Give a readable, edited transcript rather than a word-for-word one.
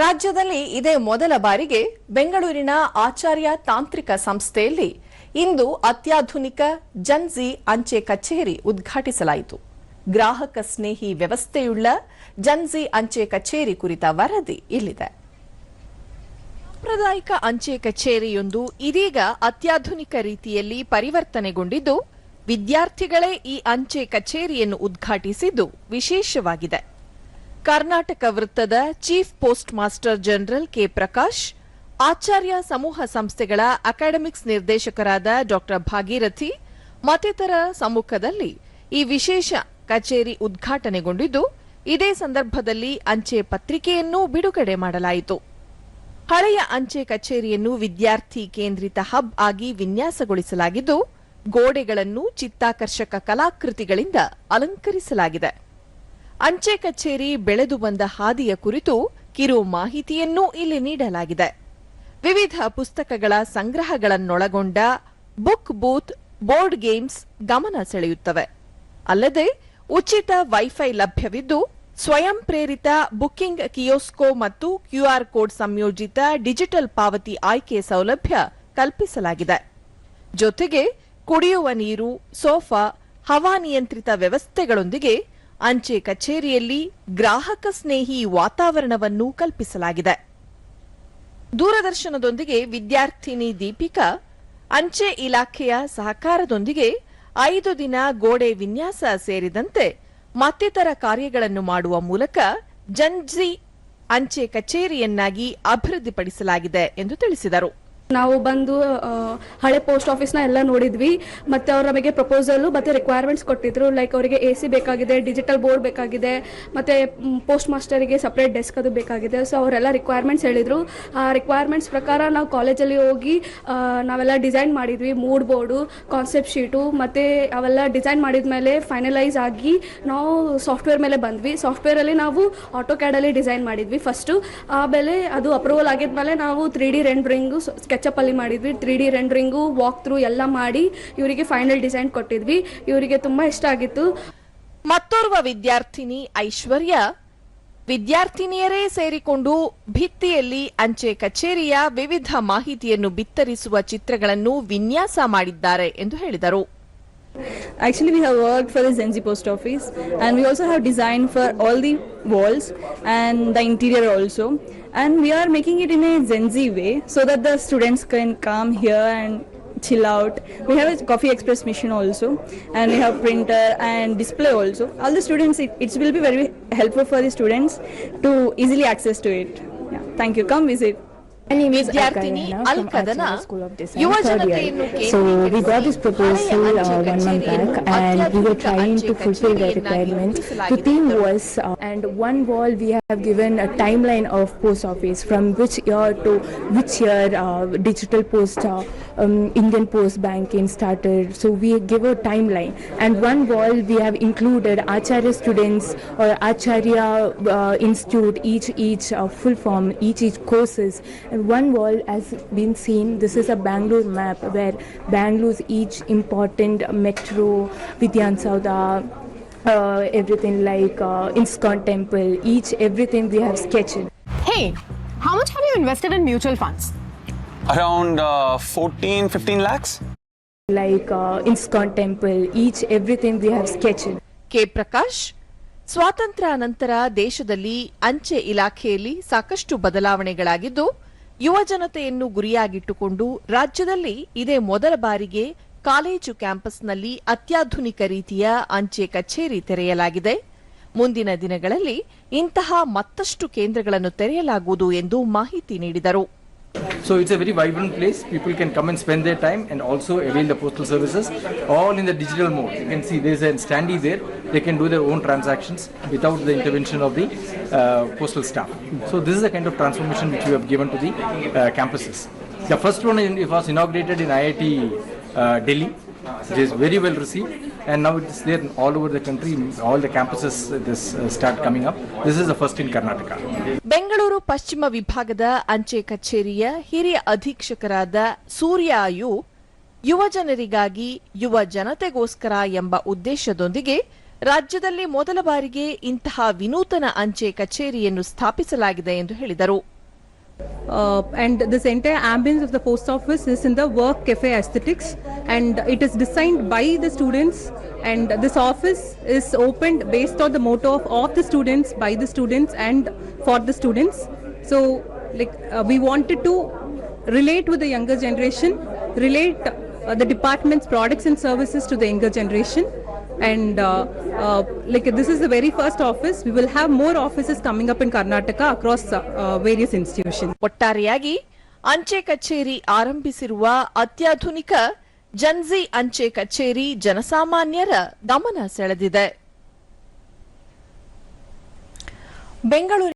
ರಾಜ್ಯದಲ್ಲಿ ಇದೇ ಮೊದಲ ಬಾರಿಗೆ ಬೆಂಗಳೂರಿನ ಆಚಾರ್ಯ ತಾಂತ್ರಿಕ ಸಂಸ್ಥೆಯಲ್ಲಿ ಇಂದು ಅತ್ಯಾಧುನಿಕ ಜನ್ಜಿ ಅಂಚೆ ಕಚೇರಿ ಉದ್ಘಾಟಿಸಲಾಯಿತು. ಗ್ರಾಹಕ ಸ್ನೇಹಿ ವ್ಯವಸ್ಥೆಯುಳ್ಳ ಜನ್ಜಿ ಅಂಚೆ ಕಚೇರಿ ಕುರಿತ ವರದಿ ಇಲ್ಲಿದೆ. ಸಾಂಪ್ರದಾಯಿಕ ಅಂಚೆ ಕಚೇರಿಯೊಂದು ಇದೀಗ ಅತ್ಯಾಧುನಿಕ ರೀತಿಯಲ್ಲಿ ಪರಿವರ್ತನೆಗೊಂಡಿದ್ದು, ವಿದ್ಯಾರ್ಥಿಗಳೇ ಈ ಅಂಚೆ ಕಚೇರಿಯನ್ನು ಉದ್ಘಾಟಿಸಿದ್ದು ವಿಶೇಷವಾಗಿದೆ. ಕರ್ನಾಟಕ ವೃತ್ತದ chief post master general K Prakash, Acharya ಸಮೂಹ ಸಂಸ್ಥೆಗಳ ಅಕಾಡೆಮಿಕ್ಸ್ ನಿರ್ದೇಶಕರಾದ ಡಾ ಭಾಗೀರಥಿ ಮತ್ತಿತರ ಸಮ್ಮುಖದಲ್ಲಿ ಈ ವಿಶೇಷ ಕಚೇರಿ ಉದ್ಘಾಟನೆಗೊಂಡಿದ್ದು, ಇದೇ ಸಂದರ್ಭದಲ್ಲಿ ಅಂಚೆ ಪತ್ರಿಕೆಯನ್ನೂ ಬಿಡುಗಡೆ ಮಾಡಲಾಯಿತು. ಹಳೆಯ ಅಂಚೆ ಕಚೇರಿಯನ್ನು ವಿದ್ಯಾರ್ಥಿ ಕೇಂದ್ರಿತ ಹಬ್ ಆಗಿ ವಿನ್ಯಾಸಗೊಳಿಸಲಾಗಿದ್ದು, ಗೋಡೆಗಳನ್ನು ಚಿತ್ತಾಕರ್ಷಕ ಕಲಾಕೃತಿಗಳಿಂದ ಅಲಂಕರಿಸಲಾಗಿದೆ. ಅಂಚೆ ಕಚೇರಿ ಬೆಳೆದು ಬಂದ ಹಾದಿಯ ಕುರಿತು ಕಿರು ಮಾಹಿತಿಯನ್ನೂ ಇಲ್ಲಿ ನೀಡಲಾಗಿದೆ. ವಿವಿಧ ಪುಸ್ತಕಗಳ ಸಂಗ್ರಹಗಳನ್ನೊಳಗೊಂಡ ಬುಕ್ ಬೂತ್, ಬೋರ್ಡ್ ಗೇಮ್ಸ್ ಗಮನ ಸೆಳೆಯುತ್ತವೆ. ಅಲ್ಲದೆ ಉಚಿತ ವೈಫೈ ಲಭ್ಯವಿದ್ದು, ಸ್ವಯಂ ಪ್ರೇರಿತ ಬುಕಿಂಗ್ ಕಿಯೋಸ್ಕೋ ಮತ್ತು ಕ್ಯೂಆರ್ ಕೋಡ್ ಸಂಯೋಜಿತ ಡಿಜಿಟಲ್ ಪಾವತಿ ಆಯ್ಕೆ ಸೌಲಭ್ಯ ಕಲ್ಪಿಸಲಾಗಿದೆ. ಜೊತೆಗೆ ಕುಡಿಯುವ ನೀರು, ಸೋಫಾ, ಹವಾನಿಯಂತ್ರಿತ ವ್ಯವಸ್ಥೆಗಳೊಂದಿಗೆ ಅಂಚೆ ಕಚೇರಿಯಲ್ಲಿ ಗ್ರಾಹಕ ಸ್ನೇಹಿ ವಾತಾವರಣವನ್ನು ಕಲ್ಪಿಸಲಾಗಿದೆ. ದೂರದರ್ಶನದೊಂದಿಗೆ ವಿದ್ಯಾರ್ಥಿನಿ ದೀಪಿಕಾ ಅಂಚೆ ಇಲಾಖೆಯ ಸಹಕಾರದೊಂದಿಗೆ 5 ದಿನ ಗೋಡೆ ವಿನ್ಯಾಸ ಸೇರಿದಂತೆ ಮತ್ತಿತರ ಕಾರ್ಯಗಳನ್ನು ಮಾಡುವ ಮೂಲಕ ಜನ್ಜಿ ಅಂಚೆ ಕಚೇರಿಯನ್ನಾಗಿ ಅಭಿವೃದ್ಧಿಪಡಿಸಲಾಗಿದೆ ಎಂದು ತಿಳಿಸಿದರು. ನಾವು ಬಂದು ಹಳೆ ಪೋಸ್ಟ್ ಆಫೀಸ್ನ ಎಲ್ಲ ನೋಡಿದ್ವಿ. ಮತ್ತೆ ಅವರು ನಮಗೆ ಪ್ರಪೋಸಲ್ ಮತ್ತೆ ರಿಕ್ವೈರ್ಮೆಂಟ್ಸ್ ಕೊಟ್ಟಿದ್ರು. ಲೈಕ್ ಅವರಿಗೆ AC ಬೇಕಾಗಿದೆ, ಡಿಜಿಟಲ್ ಬೋರ್ಡ್ ಬೇಕಾಗಿದೆ, ಮತ್ತೆ ಪೋಸ್ಟ್ ಮಾಸ್ಟರಿಗೆ ಸಪ್ರೇಟ್ ಡೆಸ್ಕ್ ಅದು ಬೇಕಾಗಿದೆ. ಸೊ ಅವರೆಲ್ಲ ರಿಕ್ವೈರ್ಮೆಂಟ್ಸ್ ಹೇಳಿದ್ರು. ಆ ರಿಕ್ವೈರ್ಮೆಂಟ್ಸ್ ಪ್ರಕಾರ ನಾವು ಕಾಲೇಜಲ್ಲಿ ಹೋಗಿ ನಾವೆಲ್ಲ ಡಿಸೈನ್ ಮಾಡಿದ್ವಿ. ಮೂಡ್ ಬೋರ್ಡು, ಕಾನ್ಸೆಪ್ಟ್ ಶೀಟು, ಮತ್ತೆ ಅವೆಲ್ಲ ಡಿಸೈನ್ ಮಾಡಿದ ಮೇಲೆ ಫೈನಲೈಸ್ ಆಗಿ ನಾವು ಸಾಫ್ಟ್ವೇರ್ ಮೇಲೆ ಬಂದ್ವಿ. ಸಾಫ್ಟ್ವೇರಲ್ಲಿ ನಾವು ಆಟೋ ಕ್ಯಾಡಲ್ಲಿ ಡಿಸೈನ್ ಮಾಡಿದ್ವಿ ಫಸ್ಟು. ಆಮೇಲೆ ಅದು ಅಪ್ರೂವಲ್ ಆಗಿದ್ಮೇಲೆ ನಾವು 3D ರೆಂಡರಿಂಗು ಸ್ಕೆಚಪ್ ಅಲ್ಲಿ ಮಾಡಿದ್ವಿ. 3D ರೆಂಡರಿಂಗು, ವಾಕ್ ಥ್ರೂ ಎಲ್ಲ ಮಾಡಿ ಇವರಿಗೆ ಫೈನಲ್ ಡಿಸೈನ್ ಕೊಟ್ಟಿದ್ವಿ. ಇವರಿಗೆ ತುಂಬಾ ಇಷ್ಟ ಆಗಿತ್ತು. ಮತ್ತೋರ್ವ ವಿದ್ಯಾರ್ಥಿನಿ ಐಶ್ವರ್ಯ, ವಿದ್ಯಾರ್ಥಿನಿಯರೇ ಸೇರಿಕೊಂಡು ಭಿತ್ತಿಯಲ್ಲಿ ಅಂಚೆ ಕಚೇರಿಯ ವಿವಿಧ ಮಾಹಿತಿಯನ್ನು ಬಿತ್ತರಿಸುವ ಚಿತ್ರಗಳನ್ನು ವಿನ್ಯಾಸ ಮಾಡಿದ್ದಾರೆ ಎಂದು ಹೇಳಿದರು. Actually, we have worked for the Zenzi post office, and we also have designed for all the walls and the interior also. And we are making it in a Zenzi way so that the students can come here and chill out. We have a coffee express machine also, and we have printer and display also. All the students, it will be very helpful for the students to easily access to it. Yeah. Thank you. Come visit. ವಿದ್ಯಾರ್ಥಿನಿ ಅಲ್ಕದನ ಯುವ ಜನತೆಯನ್ನು So we got this proposal 1 month back, and we were trying to fulfill the requirement. The theme was, and one wall we have given a timeline of post office from which year to which year digital post Indian Post Banking started. So we give a timeline, and one wall we have included Acharya students or Acharya Institute, each full form, each courses. And one wall has been seen. This is a Bangalore map where Bangalore's each important metro, Vidyan Sauda, everything like ISKCON temple, everything we have sketched. Hey, how much have you invested in mutual funds? Around 14-15 lakhs. Like ISKCON temple, everything we have sketched. K Prakash, ಸ್ವಾತಂತ್ರ್ಯ ನಂತರ ದೇಶದಲ್ಲಿ ಅಂಚೆ ಇಲಾಖೆಯಲ್ಲಿ ಸಾಕಷ್ಟು ಬದಲಾವಣೆಗಳಾಗಿದ್ದು, ಯುವ ಜನತೆಯನ್ನು ಗುರಿಯಾಗಿಟ್ಟುಕೊಂಡು ರಾಜ್ಯದಲ್ಲಿ ಇದೇ ಮೊದಲ ಬಾರಿಗೆ ಕಾಲೇಜು ಕ್ಯಾಂಪಸ್ನಲ್ಲಿ ಅತ್ಯಾಧುನಿಕ ರೀತಿಯ ಅಂಚೆ ಕಚೇರಿ ತೆರೆಯಲಾಗಿದೆ. ಮುಂದಿನ ದಿನಗಳಲ್ಲಿ ಇಂತಹ ಮತ್ತಷ್ಟು ಕೇಂದ್ರಗಳನ್ನು ತೆರೆಯಲಾಗುವುದು ಎಂದು ಮಾಹಿತಿ ನೀಡಿದರು. So it's a very vibrant place. People can come and spend their time and also avail the postal services, all in the digital mode. You can see there's a standee there. They can do their own transactions without the intervention of the postal staff. So this is the kind of transformation which we have given to the campuses. The first one was inaugurated in IIT Delhi. It is very well received, and now it is there all over the country. All the campuses start coming up. This is the first in Karnataka. Bengaluru ಪಶ್ಚಿಮ ವಿಭಾಗದ ಅಂಚೆ ಕಚೇರಿಯ ಹಿರಿಯ ಅಧೀಕ್ಷಕರಾದ ಸೂರ್ಯಯು ಯುವ ಜನರಿಗಾಗಿ ಯುವ ಜನತೆಗೋಸ್ಕರ ಎಂಬ ಉದ್ದೇಶದೊಂದಿಗೆ ರಾಜ್ಯದಲ್ಲಿ ಮೊದಲ ಬಾರಿಗೆ ಇಂತಹ ವಿನೂತನ ಅಂಚೆ ಕಚೇರಿಯನ್ನು ಸ್ಥಾಪಿಸಲಾಗಿದೆ ಎಂದು ಹೇಳಿದರು. And this entire ambience of the post office is in the work cafe aesthetics, and it is designed by the students, and this office is opened based on the motto of the students, by the students and for the students. So we wanted to relate with the younger generation, relate the department's products and services to the younger generation. And this is the very first office. We will have more offices coming up in Karnataka across various institutions. ಒಟ್ಟಾರೆಯಾಗಿ ಅಂಚೆ ಕಚೇರಿ ಆರಂಭಿಸಿರುವ ಅತ್ಯಾಧುನಿಕ ಜನ್ಜಿ ಅಂಚೆ ಕಚೇರಿ ಜನಸಾಮಾನ್ಯರ ಗಮನ ಸೆಳೆದಿದೆ. ಬೆಂಗಳೂರು